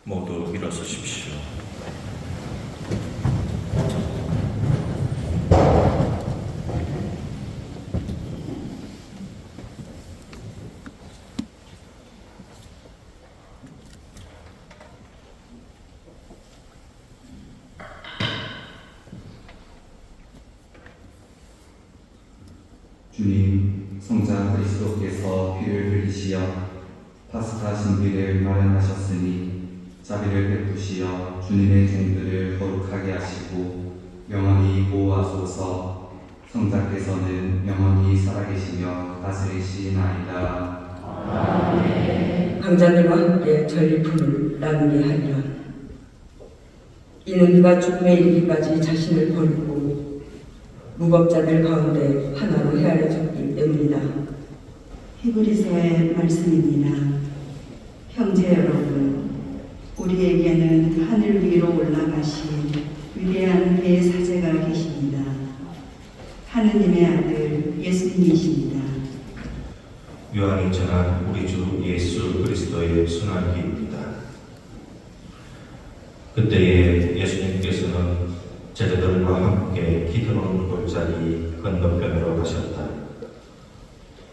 모두 일어서십시오. 주님, 성자 그리스도께서 피를 흘리시어 파스카 신비를 마련하셨으니 자비를 베푸시어 주님의 종들을 거룩하게 하시고 영원히 보호하소서. 성자께서는 영원히 살아계시며 다스리시나이다. 강자들과 함께 전리품을 나누게 하리라. 이는 그가 죽음에 이르기까지 자신을 버리고 무법자들 가운데 하나로 헤아려졌기 때문이다. 히브리서의 말씀입니다. 형제 여러분, 우리에게는 하늘 위로 올라가신 위대한 대사제가 계십니다. 하느님의 아들 예수님이십니다. 요한이 전한 우리 주 예수 그리스도의 순환기입니다. 그때에 예수님께서는 제자들과 함께 기드론 골짜기 건너편으로 가셨다.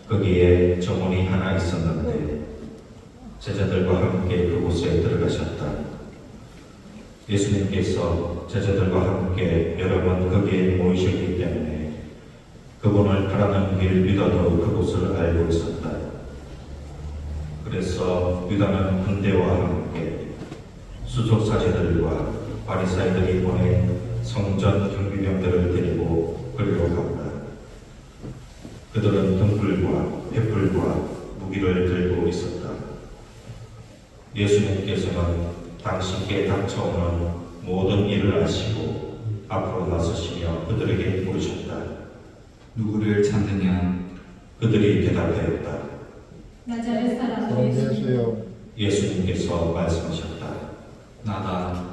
거기에 정원이 하나 있었는데 제자들과 함께 그곳에 들어가셨다. 예수님께서 제자들과 함께 여러 번 거기에 모이셨기 때문에 그분을 바라는 길 유다도 그곳을 알고 있었다. 그래서 유다는 군대와 함께 수족사제들과 바리사이들이 보낸 성전 경비병들을 데리고 그리로 갔다. 그들은 등불과 횃불과 무기를 들고 있었다. 예수님께서는 당신께 닥쳐오는 모든 일을 아시고 앞으로 나서시며 그들에게 물으셨다. 누구를 찾느냐? 그들이 대답하였다. 나자렛 사람 예수여. 예수님께서 말씀하셨다. 나다.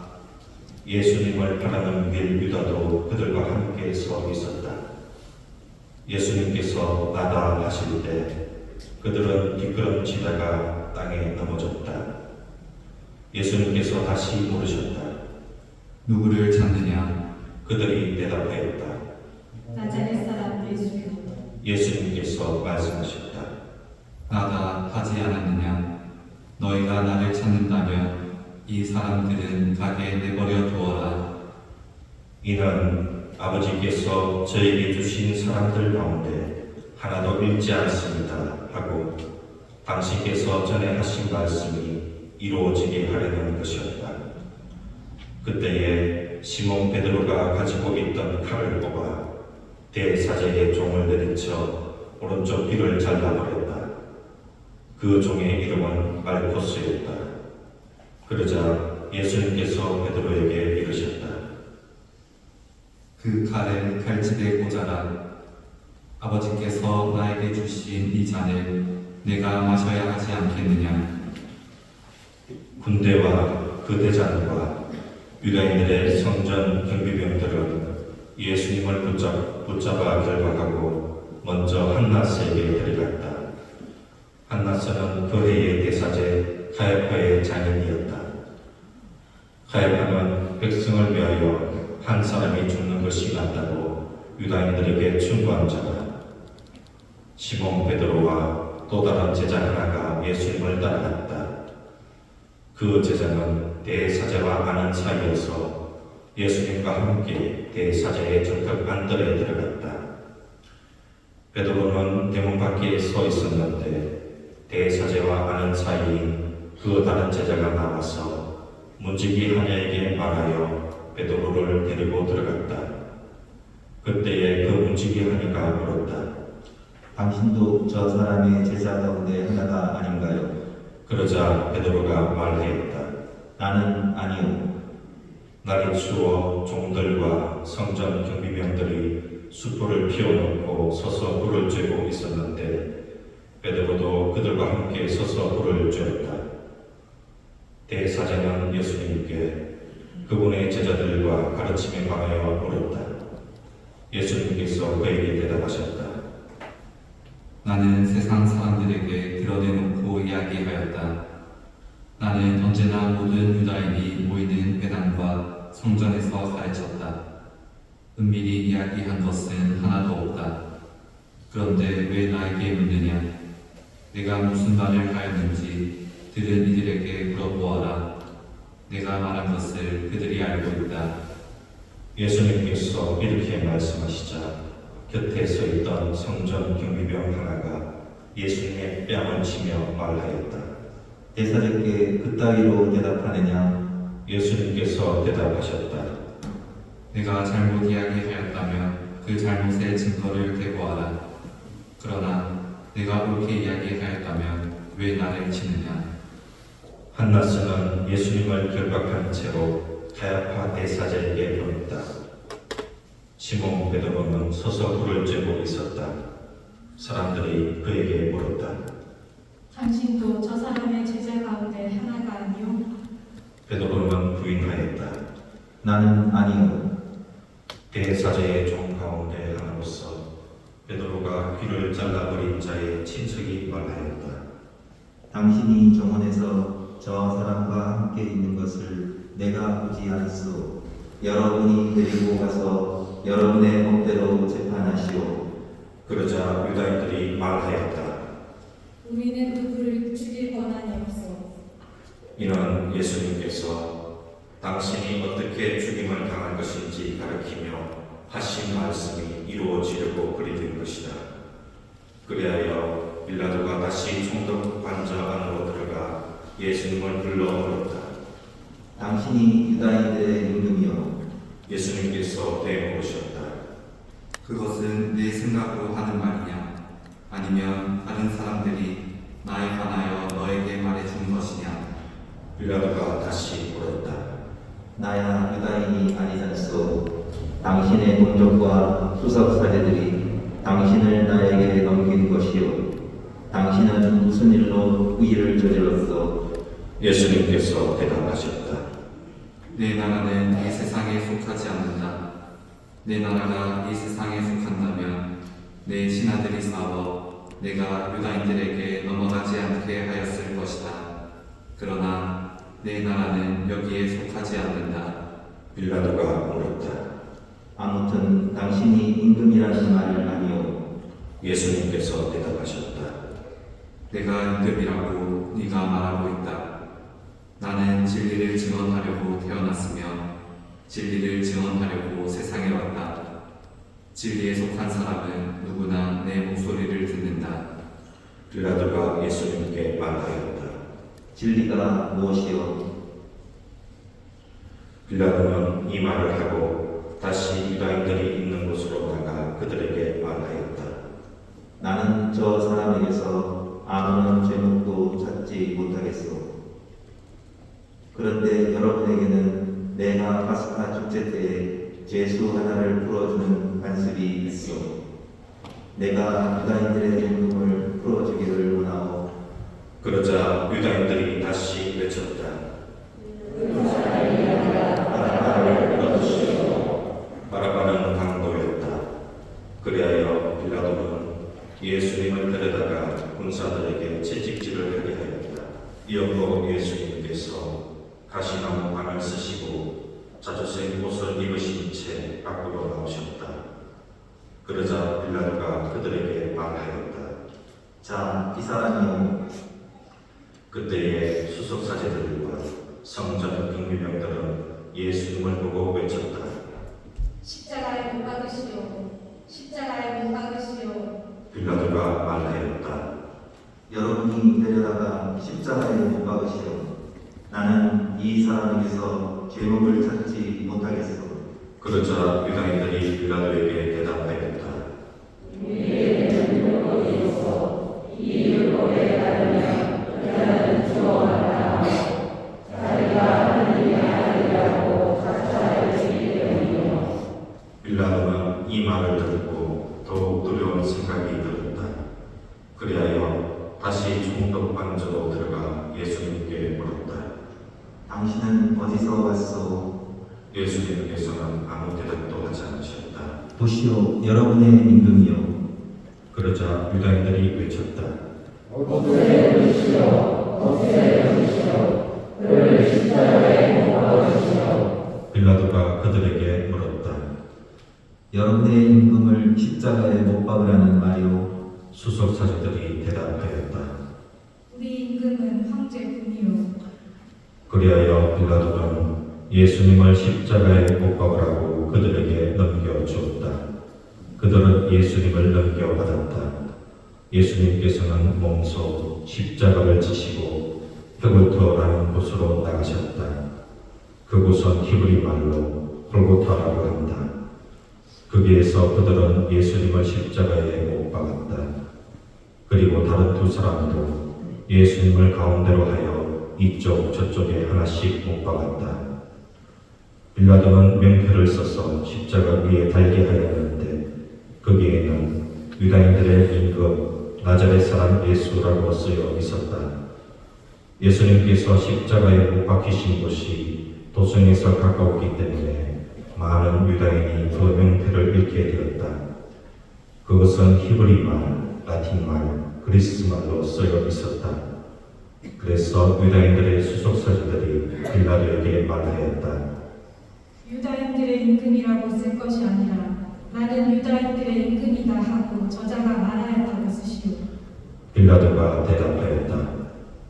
예수님을 바라는 길 유다도 그들과 함께 서 있었다. 예수님께서 나다 하실 때 그들은 뒷걸음치다가 땅에 넘어졌다. 예수님께서 다시 물으셨다. 누구를 찾느냐? 그들이 대답하였다. 나자렛 사람 예수여. 예수님께서 말씀하셨다. 나다 하지 않았느냐? 너희가 나를 찾는다면 이 사람들은 가게 내버려 두어라. 이는 아버지께서 저에게 주신 사람들 가운데 하나도 잃지 않습니다 하고 당신께서 전에 하신 말씀이 이루어지게 하려는 것이었다. 그때에 시몬 베드로가 가지고 있던 칼을 뽑아 대사제의 종을 내리쳐 오른쪽 귀를 잘라버렸다. 그 종의 이름은 말코스였다. 그러자 예수님께서 베드로에게 이르셨다. 그 칼을 칼집에 꽂아라. 아버지께서 나에게 주신 이 잔을 내가 마셔야 하지 않겠느냐? 군대와 그 대장과 유다인들의 성전 경비병들은 예수님을 붙잡아 결박하고 먼저 한나스에게 데려갔다. 한나스는 그 해의 대사제 가야파의 장인이었다. 가야파는 백성을 위하여 한 사람이 죽는 것이 낫다고 유다인들에게 충고한 자다. 시몬 베드로와 또 다른 제자 하나가 예수님을 따라갔다. 그 제자는 대사제와 아는 사이여서 예수님과 함께 대사제의 정탁 안뜰에 들어갔다. 베드로는 대문 밖에 서 있었는데 대사제와 아는 사이인 그 다른 제자가 나와서 문지기 하냐에게 말하여 베드로를 데리고 들어갔다. 그때에 그 문지기 하냐가 물었다. 당신도 저 사람의 제자 가운데 하나가 아닌가요? 그러자 베드로가 말하였다. 나는 아니요. 날이 추워 종들과 성전 경비병들이 숯불을 피워놓고 서서 불을 쬐고 있었는데 베드로도 그들과 함께 서서 불을 쬐었다. 대사제는 예수님께 그분의 제자들과 가르침에 관하여 물었다. 예수님께서 그에게 대답하셨다. 나는 세상 사람들에게 드러내놓고 이야기하였다. 나는 언제나 모든 유다인이 모이는 회당과 성전에서 가르쳤다. 은밀히 이야기한 것은 하나도 없다. 그런데 왜 나에게 묻느냐? 내가 무슨 말을 하였는지 들은 이들에게 물어보아라. 내가 말한 것을 그들이 알고 있다. 예수님께서 이렇게 말씀하시자 곁에 서 있던 성전 경비병 하나가 예수님의 뺨을 치며 말하였다. 대사제께 그따위로 대답하느냐? 예수님께서 대답하셨다. 내가 잘못 이야기하였다면 그 잘못의 증거를 대고하라. 그러나 내가 옳게 이야기하였다면 왜 나를 치느냐? 한나스는 예수님을 결박한 채로 가야파 대사제에게 보냈다. 시몬 베드로는 서서 불을 쬐고 있었다. 사람들이 그에게 물었다. 당신도 저 사람의 제자 가운데 하나가 아니오? 베드로는 부인하였다. 나는 아니요. 대사제의 종 가운데 하나로서 베드로가 귀를 잘라버린 자의 친척이 말하였다. 당신이 정원에서 저 사람과 함께 있는 것을 내가 보지 않았소. 여러분이 데리고 가서 여러분의 법대로 재판하시오. 그러자 유다인들이 말하였다. 우리는 누구를 죽일 권한이 없어. 이는 예수님께서 당신이 어떻게 죽임을 당할 것인지 가르치며 하신 말씀이 이루어지려고 그리된 것이다. 그리하여 빌라도가 다시 총독 관저 안으로 들어가 예수님을 불러 물었다. 당신이 유다인들의 임금이요. 예수님께서 대물으셨다. 그것은 내 생각으로 하는 말이냐? 아니면 다른 사람들이 나에 관하여 너에게 말해준 것이냐? 빌라도가 다시 물었다. 나야 유다인이 아니잖소. 당신의 동족과 수석 사제들이 당신을 나에게 넘긴 것이요. 당신은 무슨 일로 의를 저질렀소? 예수님께서 대답하셨다. 내 나라는 이 세상에 속하지 않는다. 내 나라가 이 세상에 속한다면 내 신하들이 싸워 내가 유다인들에게 넘어가지 않게 하였을 것이다. 그러나 내 나라는 여기에 속하지 않는다. 빌라도가 물었다. 아무튼 당신이 임금이라는 말을 아니요. 예수님께서 대답하셨다. 내가 임금이라고 네가 말하고 있다. 나는 진리를 증언하려고 태어났으며 진리를 증언하려고 세상에 왔다. 진리에 속한 사람은 누구나 내 목소리를 듣는다. 빌라도가 예수님께 말하였다. 진리가 무엇이요? 빌라도는 이 말을 하고 다시 유다인들이 있는 곳으로 나가 그들에게 말하였다. 나는 저 사람에게서 아무런 제목도 찾지 못하겠소. 그런데 여러분에게는 내가 파스카 축제 때에 죄수 하나를 풀어주는 관습이 있어. 내가 유다인들의 임금을 풀어주기를 원하오. 그러자 유다인들이 다시 외쳤다. 바라바를 풀어주시오. 바라바는 강도였다. 그리하여 빌라도는 예수님을 데려다가 군사들에게 채찍질을 하게 하였다. 이어서 예수님께서 가시나무 관을 쓰시고 자주색 옷을 입으신 채 밖으로 나오셨다. 그러자 빌라도가 그들에게 말하였다. 자, 이 사람이요. 그때에 수석사제들과 성전 경비병들은 예수님을 보고 외쳤다. 십자가에 못 박으시오. 십자가에 못 박으시오. 빌라도가 말하였다. 여러분이 데려다가 십자가에 못 박으시오. 나는 이 사람에게서 제목을 찾지 못하겠소. 그러자 유다인들이 빌라도에게 대답하였다. 빌라도는 이 말을 듣고 더욱 두려운 생각이 들었다. 그리하여 다시 총독 관저로 들어가 예수님께 물었다. 당신은 어디서 왔소? 예수님께서는 아무 대답도 하지 않으셨다. 보시오, 여러분의 임금이요. 그러자 유다인들이 외쳤다. 어떻게 해주시오, 어떻게 해주시오. 빌라도가 그들에게 물었다. 여러분의 임금을 십자가에 못 박으라는 말이오. 수석사제들이 대답하였다. 우리 임금은 황제뿐이요. 그리하여 빌라도는 예수님을 십자가에 못 박으라고 그들에게 넘겨주었다. 그들은 예수님을 넘겨받았다. 예수님께서는 몸소 십자가를 지시고 벽을터라는 곳으로 나가셨다. 그곳은 히브리 말로 골고타라고 한다. 거기에서 그들은 예수님을 십자가에 못 박았다. 그리고 다른 두 사람도 예수님을 가운데로 하여 이쪽 저쪽에 하나씩 못 박았다. 빌라도는 명패를 써서 십자가 위에 달게 하였는데 거기에는 유다인들의 임금 나자렛 사람 예수라고 쓰여 있었다. 예수님께서 십자가에 못 박히신 곳이 도성에서 가까웠기 때문에 많은 유다인이 그 명패를 읽게 되었다. 그것은 히브리 말, 라틴 말, 그리스 말로 쓰여 있었다. 그래서 유다인들의 수석사제들이 빌라도에게 말하였다. 유다인들의 임금이라고 쓸 것이 아니라 나는 유다인들의 임금이다 하고 저자가 말하였다고 쓰시오. 빌라도가 대답하였다.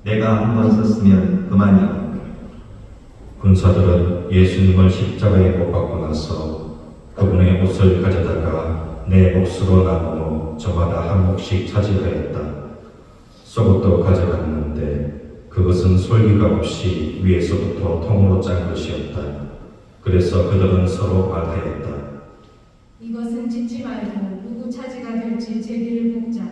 내가 한 번 썼으면 그만이오. 군사들은 예수님을 십자가에 못 박고 나서 그분의 옷을 가져다가 네 몫으로 나누어 저마다 한 몫씩 차지하였다. 속옷도 가져갔는데 그것은 솔기가 없이 위에서부터 통으로 짠 것이었다. 그래서 그들은 서로 말하였다. 이것은 찢지 말고 누구 차지가 될지 제비를 뽑자.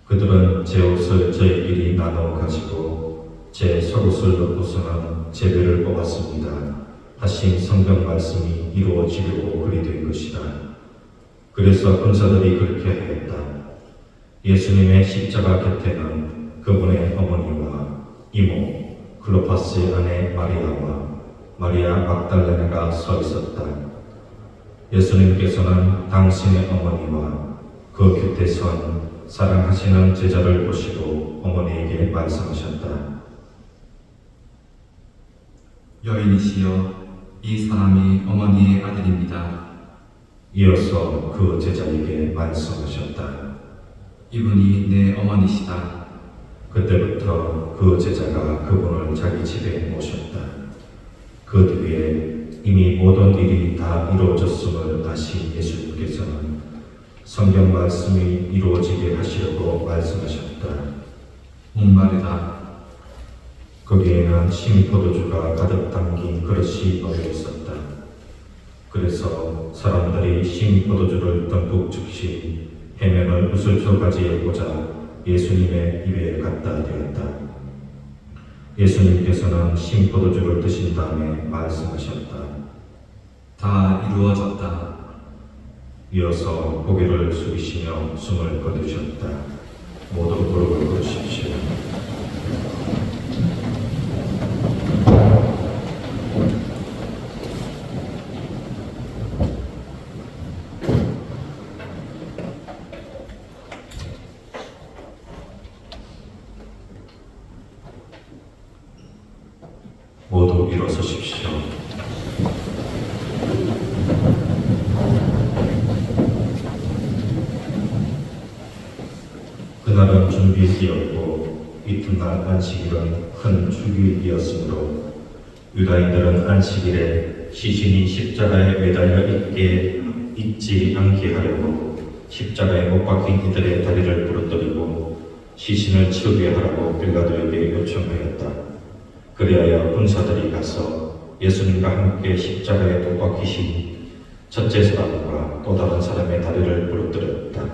그들은 제 옷을 저희끼리 나눠 가지고 제 속옷을 넣고서는 제비를 뽑았습니다. 다시 성경 말씀이 이루어지려고 그리 된 것이다. 그래서 군사들이 그렇게 하였다. 예수님의 십자가 곁에는 그분의 어머니와 이모 클로파스의 아내 마리아와 마리아 막달레나가 서 있었다. 예수님께서는 당신의 어머니와 그 곁에 선 사랑하시는 제자를 보시고 어머니에게 말씀하셨다. 여인이시여, 이 사람이 어머니의 아들입니다. 이어서 그 제자에게 말씀하셨다. 이분이 내 어머니시다. 그때부터 그 제자가 그분을 자기 집에 모셨다. 그 뒤에 이미 모든 일이 다 이루어졌음을 아신 예수님께서는 성경 말씀이 이루어지게 하시려고 말씀하셨다. 목마르다. 거기에는 신포도주가 가득 담긴 그릇이 놓여 있었다. 그래서 사람들이 신포도주를 듬뿍 즉시 해면을 우슬초가지에 꽂아 예수님의 입에 갖다 대었다. 예수님께서는 신포도주를 드신 다음에 말씀하셨다. 다 이루어졌다. 이어서 고개를 숙이시며 숨을 거두셨다. 모두 무릎을 꿇으십시오. 모두 일어서십시오. 그날은 준비일이었고 이튿날 안식일은 큰 주일이었으므로 유다인들은 안식일에 시신이 십자가에 매달려 있지 않게 하려고 십자가에 못 박힌 이들의 다리를 부러뜨리고 시신을 치우게 하라고 빌라도에게 요청하였다. 그리하여 군사들이 가서 예수님과 함께 십자가에 못 박히신 첫째 사람과 또 다른 사람의 다리를 부러뜨렸다.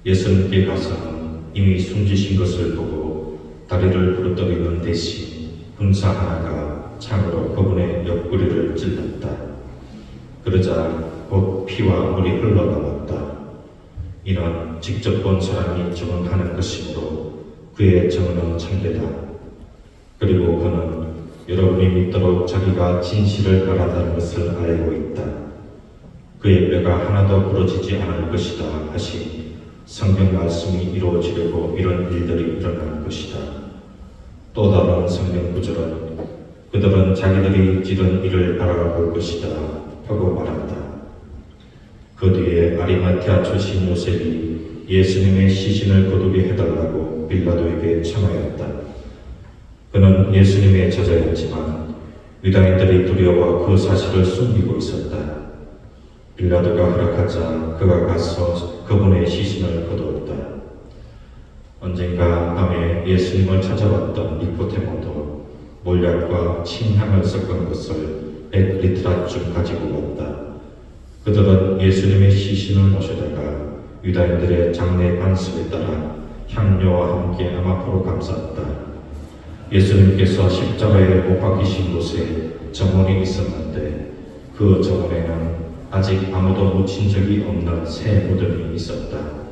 예수님께 가서는 이미 숨지신 것을 보고 다리를 부러뜨리는 대신 군사 하나가 창으로 그분의 옆구리를 찔렀다. 그러자 곧 피와 물이 흘러나왔다. 이는 직접 본 사람이 증언하는 것이므로 그의 증언은 참되다. 그리고 그는 여러분이 믿도록 자기가 진실을 말한다는 것을 알고 있다. 그의 뼈가 하나도 부러지지 않을 것이다 하신 성경 말씀이 이루어지려고 이런 일들이 일어날 것이다. 또 다른 성경 구절은 그들은 자기들이 지른 일을 알아볼 것이다 하고 말한다. 그 뒤에 아리마티아 출신 요셉이 예수님의 시신을 거두게 해달라고 빌라도에게 청하였다. 그는 예수님의 제자였지만 유다인들이 두려워 그 사실을 숨기고 있었다. 빌라도가 허락하자 그가 가서 그분의 시신을 거두었다. 언젠가 밤에 예수님을 찾아왔던 니코데모도 몰약과 침향을 섞은 것을 100리트라쯤 가지고 왔다. 그들은 예수님의 시신을 모셔다가 유다인들의 장례 반석에 따라 향료와 함께 아마포로 감쌌다. 예수님께서 십자가에 못 박히신 곳에 정원이 있었는데 그 정원에는 아직 아무도 묻힌 적이 없는 새 무덤이 있었다.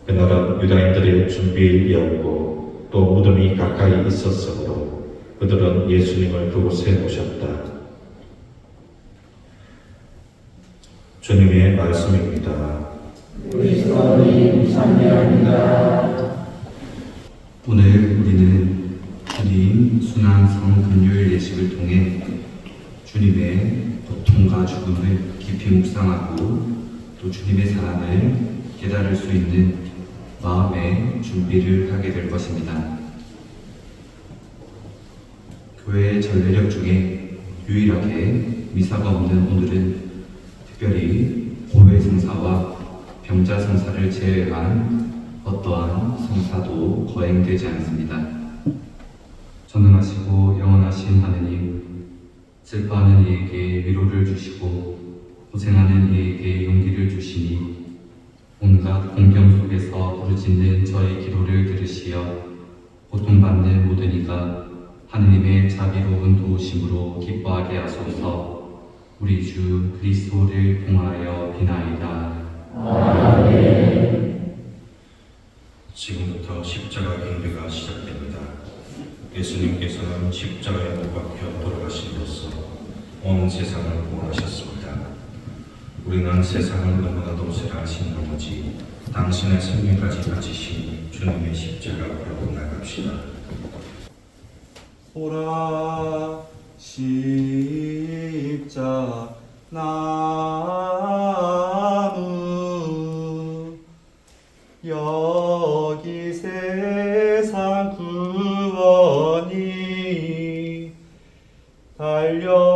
그날은 유다인들의 준비일이었고 또 무덤이 가까이 있었으므로 그들은 예수님을 그곳에 모셨다. 주님의 말씀입니다. 오늘 우리는 주님 순환성 금요일 예식을 통해 주님의 고통과 죽음을 깊이 묵상하고 또 주님의 사랑을 깨달을 수 있는 마음의 준비를 하게 될 것입니다. 교회의 전례력 중에 유일하게 미사가 없는 오늘은 특별히 고회 성사와 병자 성사를 제외한 어떠한 성사도 거행되지 않습니다. 전능하시고 영원하신 하느님, 슬퍼하는 이에게 위로를 주시고 고생하는 이에게 용기를 주시니 온갖 공경 속에서 부르짖는 저희 기도를 들으시어 고통받는 모든 이가 하느님의 자비로운 도우심으로 기뻐하게 하소서. 우리 주 그리스도를 통하여 비나이다. 지금부터 십자가 경배가 시작됩니다. 예수님께서는 십자가에 못 박혀 돌아가심으로써 온 세상을 구원하셨습니다. 우리는 세상을 너무나도 사랑하신 나머지 당신의 생명까지 바치신 주님의 십자가 앞으로 나갑시다. 보라 십자 나무 여기 세상 구원이 달려왔네.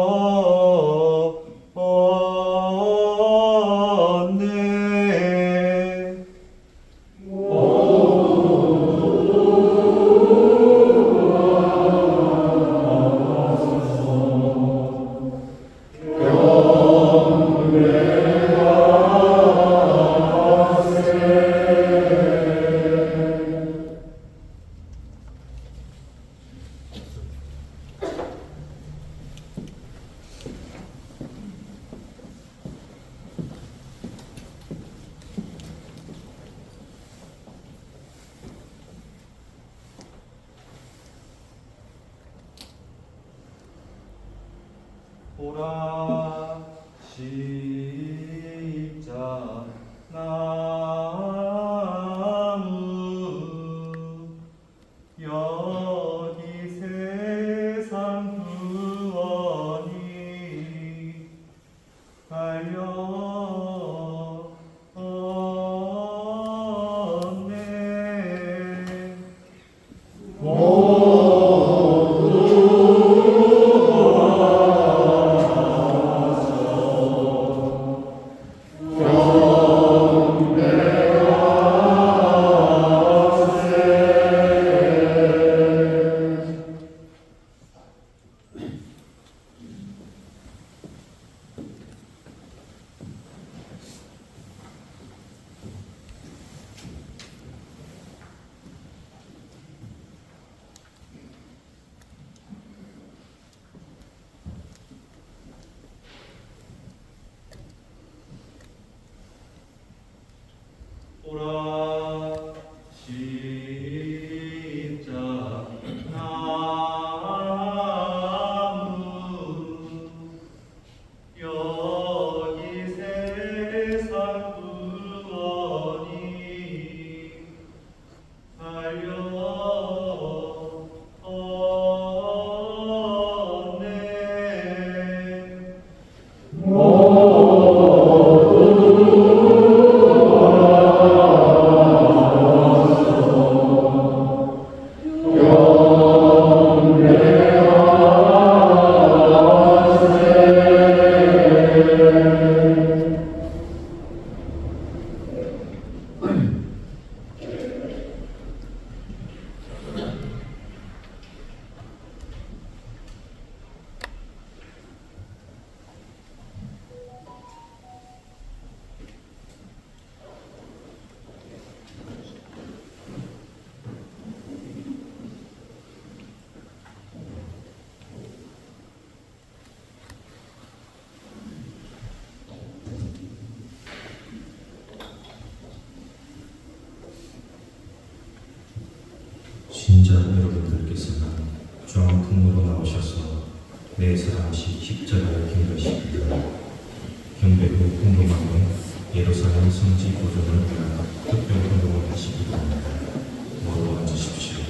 영원의 네 사람씩 십자가에 긴 것입니다. 경배 후 공동방은 예루살렘 성지 보존을 위한 특별 운동을 하시기 바랍니다. 모두 앉으십시오.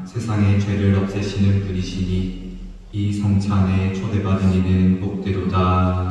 세상의 죄를 없애시는 분이시니 이 성찬 안에 초대받은 이는 복되도다.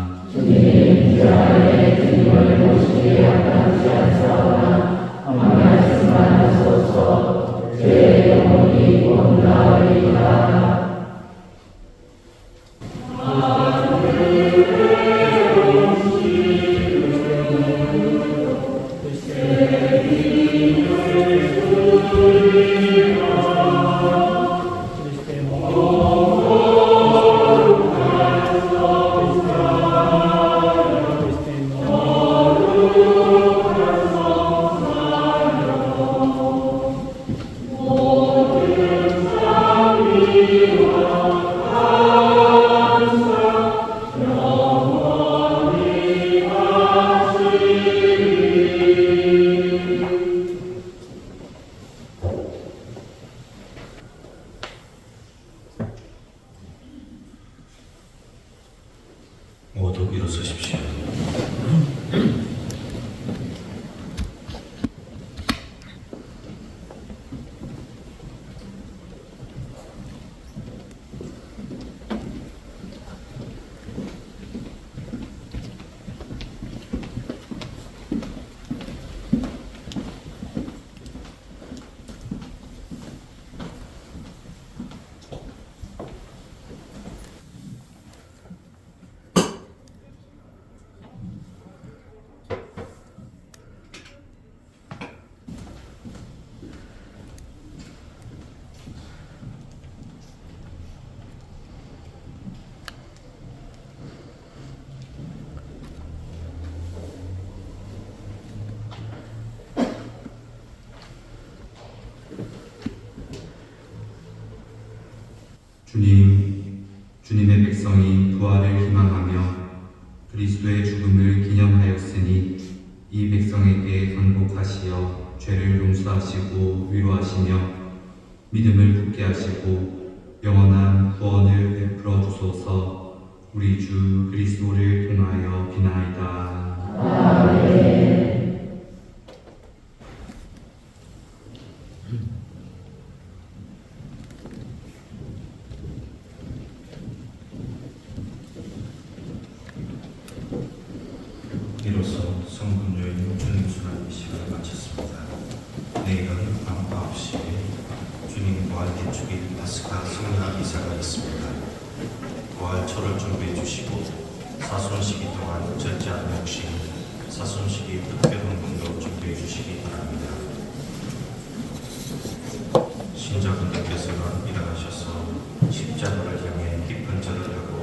주님의 백성이 부활을 희망하며 그리스도의 죽음을 기념하였으니 이 백성에게 항복하시어 죄를 용서하시고 위로하시며 믿음을 굳게 하시고 영원한 구원을 베풀어 주소서. 우리 주 그리스도를 통하여 비나이다. 이로써 성군요인 주님 수련의 시간을 마쳤습니다. 내일은 밤 9시에 주님 부활 대축일 파스카 성령 이사가 있습니다. 부활초를 준비해 주시고 사순시기 동안 절제한 묵신, 사순시기 특별 헌금도 준비해 주시기 바랍니다. 신자분들께서는 일어나셔서 십자가를 향해 깊은 절을 하고